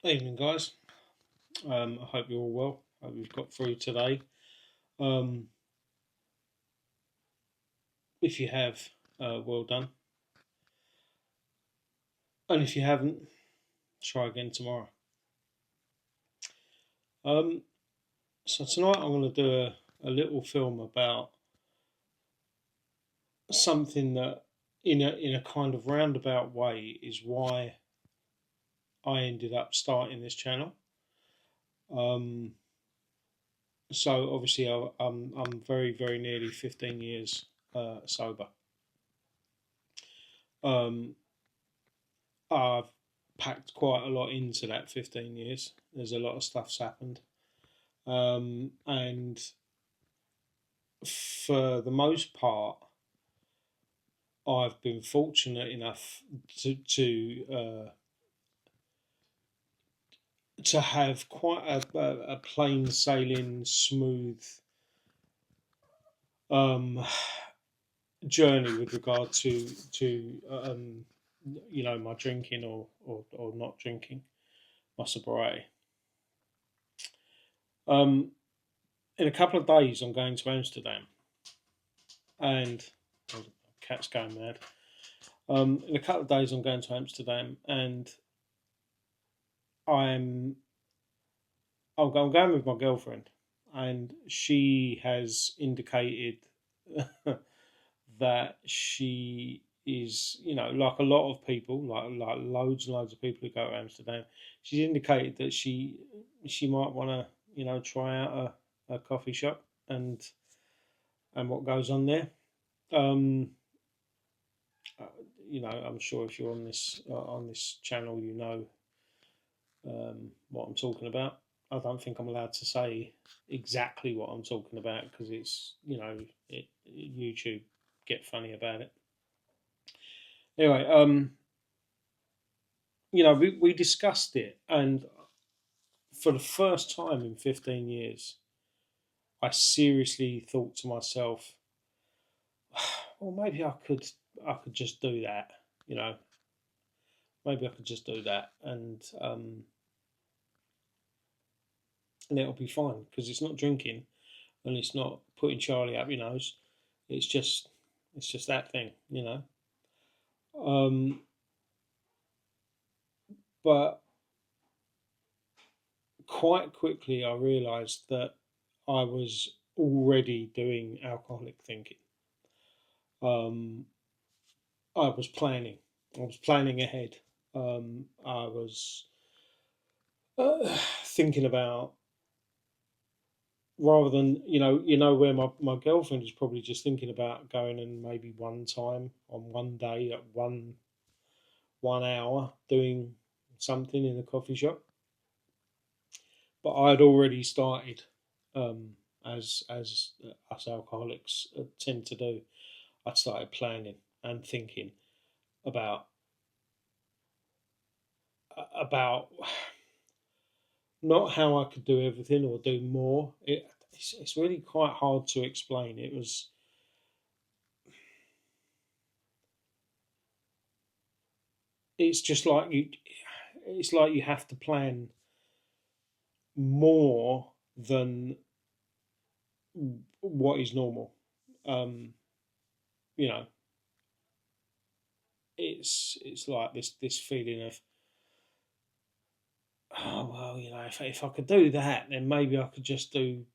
Evening, guys. I hope you're all well. Hope you've got through today. Um, if you have, well done. And if you haven't, try again tomorrow. Um, so tonight I'm going to do a little film about something that, in a kind of roundabout way, is why I ended up starting this channel. Um, so obviously I'm very nearly 15 years sober. Um, I've packed quite a lot into that 15 years. There's a lot of stuff's happened. And for the most part, I've been fortunate enough to have quite a plain sailing, smooth um, journey with regard to my drinking or not drinking, my sobriety. Um, in a couple of days, I'm going to Amsterdam, and oh, cat's going mad. In a couple of days, I'm going to Amsterdam, and I'm I'm going with my girlfriend, and she has indicated that she is, like a lot of people, like loads and loads of people who go to Amsterdam. She's indicated that she might want to, try out a coffee shop and what goes on there. Um, uh, I'm sure if you're on this channel, what I'm talking about. I don't think I'm allowed to say exactly what I'm talking about because it's YouTube get funny about it. Anyway, we discussed it, and for the first time in 15 years, I seriously thought to myself, well, maybe I could just do that, you know, maybe I could just do that, and it'll be fine because it's not drinking and it's not putting Charlie up your nose. It's just that thing. Um, but quite quickly, I realised that I was already doing alcoholic thinking. Um, I was planning. I was planning ahead. I was thinking about rather than where my girlfriend is probably just thinking about going and maybe one time on one day at one hour doing something in a coffee shop. But I'd already started, as us alcoholics tend to do. I'd started planning and thinking about about not how I could do everything or do more. It's really quite hard to explain. It's just like you. It's like you have to plan more than what is normal. Um, you know, it's like this feeling of, oh well, if I could do that, then maybe I could just do,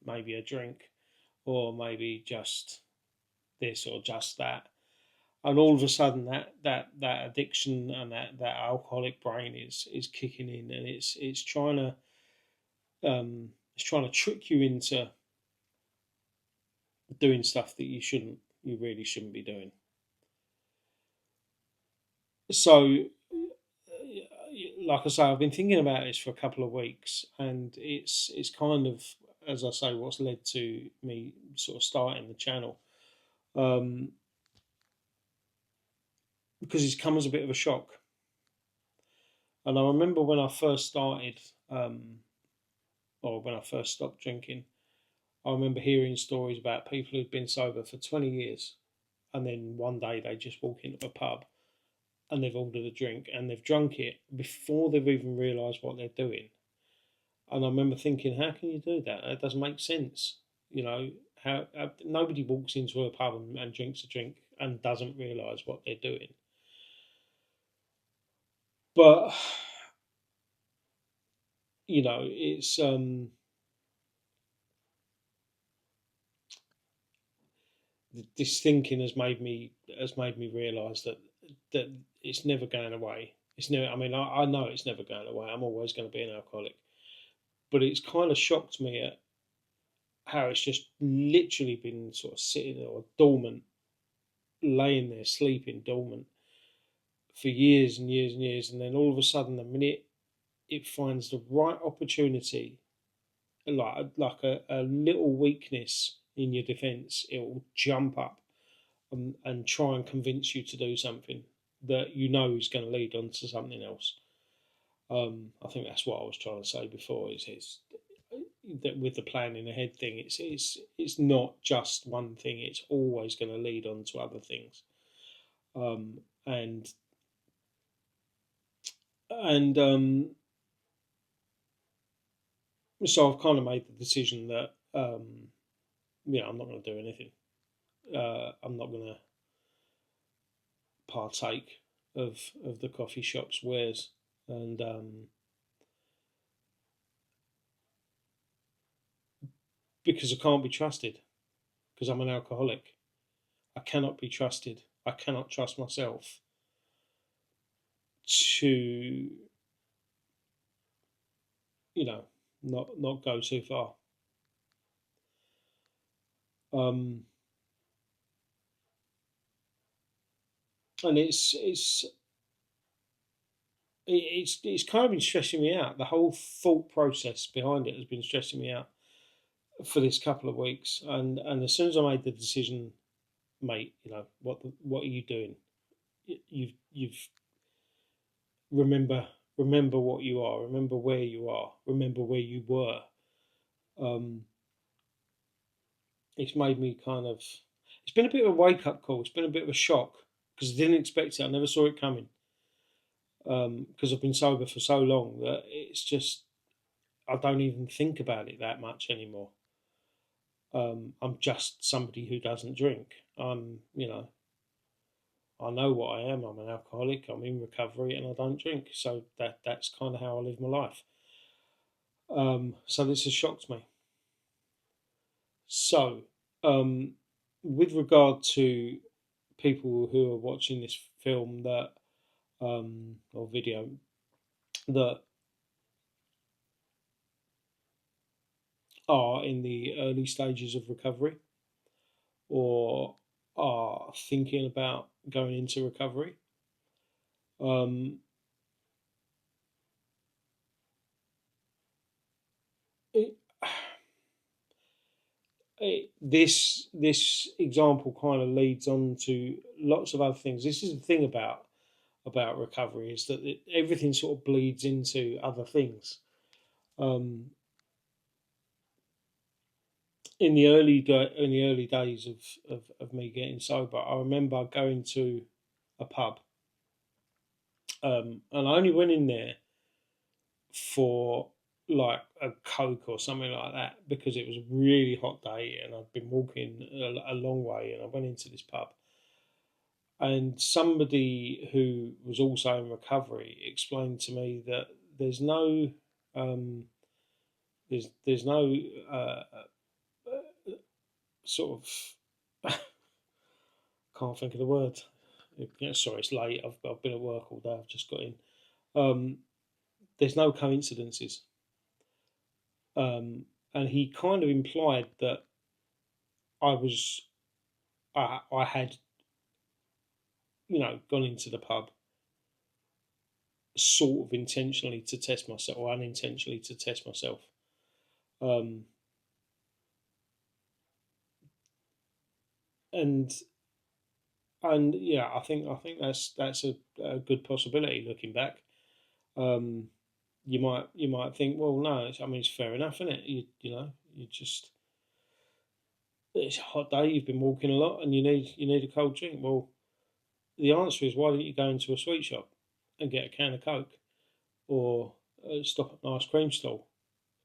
maybe a drink, or maybe just this or just that. And all of a sudden, that addiction and that alcoholic brain is kicking in, and it's trying to trick you into doing stuff that you really shouldn't be doing. So, like I say, I've been thinking about this for a couple of weeks, and it's kind of, as I say, what's led to me sort of starting the channel, um, because it's come as a bit of a shock. And I remember when I first started, or when I first stopped drinking, I remember hearing stories about people who'd been sober for 20 years, and then one day they just walk into a pub and they've ordered a drink and they've drunk it before they've even realised what they're doing. And I remember thinking, how can you do that? That doesn't make sense. You know, how nobody walks into a pub and drinks a drink and doesn't realise what they're doing. But you know, it's this thinking has made me realise that it's never going away. It's never. I mean, I know it's never going away. I'm always going to be an alcoholic. But it's kind of shocked me at how it's just literally been sort of sitting or dormant, laying there sleeping dormant for years and years and years, and then all of a sudden, the minute it finds the right opportunity, like a little weakness in your defence, it will jump up and try and convince you to do something that you know is going to lead on to something else. I think that's what I was trying to say before. Is that with the planning ahead thing, it's not just one thing. It's always going to lead on to other things, and so I've kind of made the decision that I'm not going to do anything. I'm not going to partake of the coffee shop's wares, and because I can't be trusted, because I'm an alcoholic, I cannot be trusted. I cannot trust myself to, not go too far. And it's kind of been stressing me out. The whole thought process behind it has been stressing me out for this couple of weeks. And as soon as I made the decision, mate, what are you doing? You've remember what you are. Remember where you are. Remember where you were. It's made me kind of. It's been a bit of a wake up call. It's been a bit of a shock because I didn't expect it. I never saw it coming. Because I've been sober for so long that it's just I don't even think about it that much anymore. I'm just somebody who doesn't drink. I know what I am. I'm an alcoholic. I'm in recovery, and I don't drink. So that's kind of how I live my life. So this has shocked me. So, with regard to people who are watching this film or video that are in the early stages of recovery or are thinking about going into recovery, um, it, this example kind of leads on to lots of other things. This is the thing about recovery is that everything sort of bleeds into other things. In the early days of me getting sober, I remember going to a pub, and I only went in there for like a Coke or something like that because it was a really hot day and I'd been walking a long way and I went into this pub and somebody who was also in recovery explained to me that there's no there's no sort of can't think of the word. Yeah, sorry, it's late. I've been at work all day. I've just got in. There's no coincidences. And he kind of implied that I was, I had, gone into the pub sort of intentionally to test myself or unintentionally to test myself. And yeah, I think that's a good possibility looking back. You might think, well, no, it's fair enough, isn't it? You just it's a hot day. You've been walking a lot, and you need a cold drink. Well, the answer is, why don't you go into a sweet shop and get a can of Coke, or stop at an ice cream stall?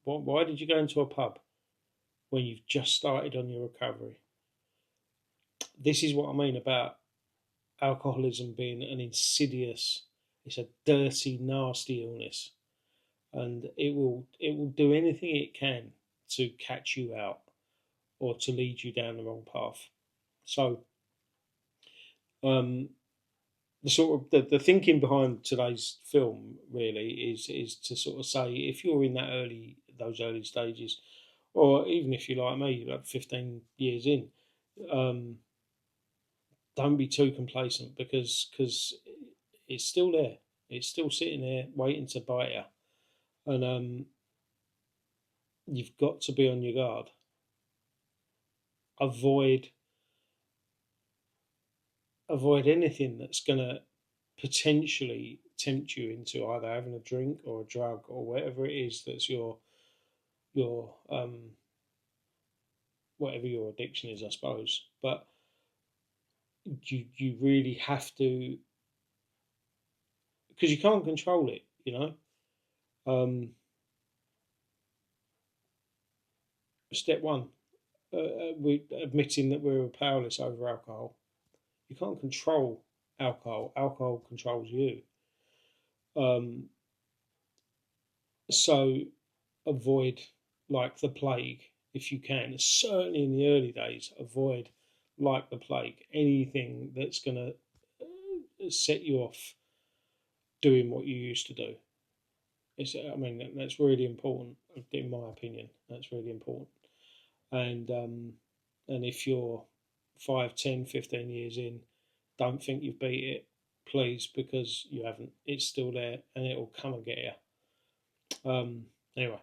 Why did you go into a pub when you've just started on your recovery? This is what I mean about alcoholism being an insidious, it's a dirty, nasty illness, and it will do anything it can to catch you out or to lead you down the wrong path. So, um, the sort of the thinking behind today's film really is to sort of say, if you're in those early stages, or even if you're like me, like 15 years in, um, don't be too complacent, because it's still there. It's still sitting there waiting to bite you, and you've got to be on your guard. Avoid avoid anything that's going to potentially tempt you into either having a drink or a drug or whatever it is that's your whatever your addiction is, I suppose. But you really have to, because you can't control it. Step one, we admitting that we're powerless over alcohol. You can't control alcohol. Alcohol controls you. Um, so avoid like the plague if you can. Certainly in the early days, avoid like the plague anything that's going to set you off doing what you used to do. I mean, that's really important, in my opinion. That's really important. And if you're 5, 10, 15 years in, don't think you've beat it, please, because you haven't. It's still there, and it will come and get you. Anyway,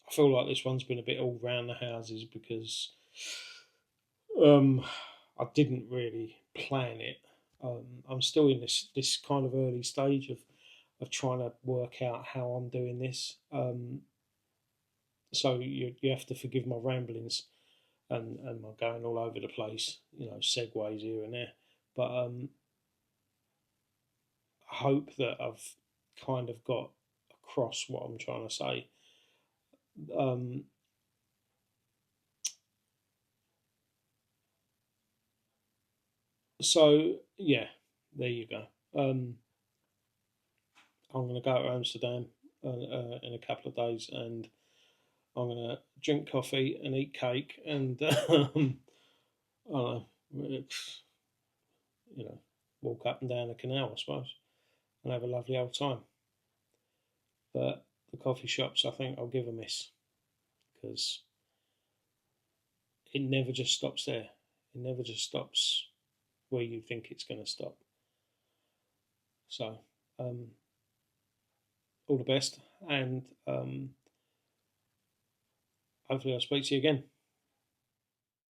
I feel like this one's been a bit all round the houses because um, I didn't really plan it. I'm still in this kind of early stage of trying to work out how I'm doing this. So you have to forgive my ramblings and my going all over the place, segues here and there. But I hope that I've kind of got across what I'm trying to say. Um, so yeah, there you go. I'm going to go to Amsterdam in a couple of days, and I'm going to drink coffee and eat cake, and I don't know, you know, walk up and down the canal, I suppose, and have a lovely old time. But the coffee shops, I think I'll give a miss, because it never just stops there. It never just stops where you think it's going to stop. So, all the best, and hopefully I'll speak to you again.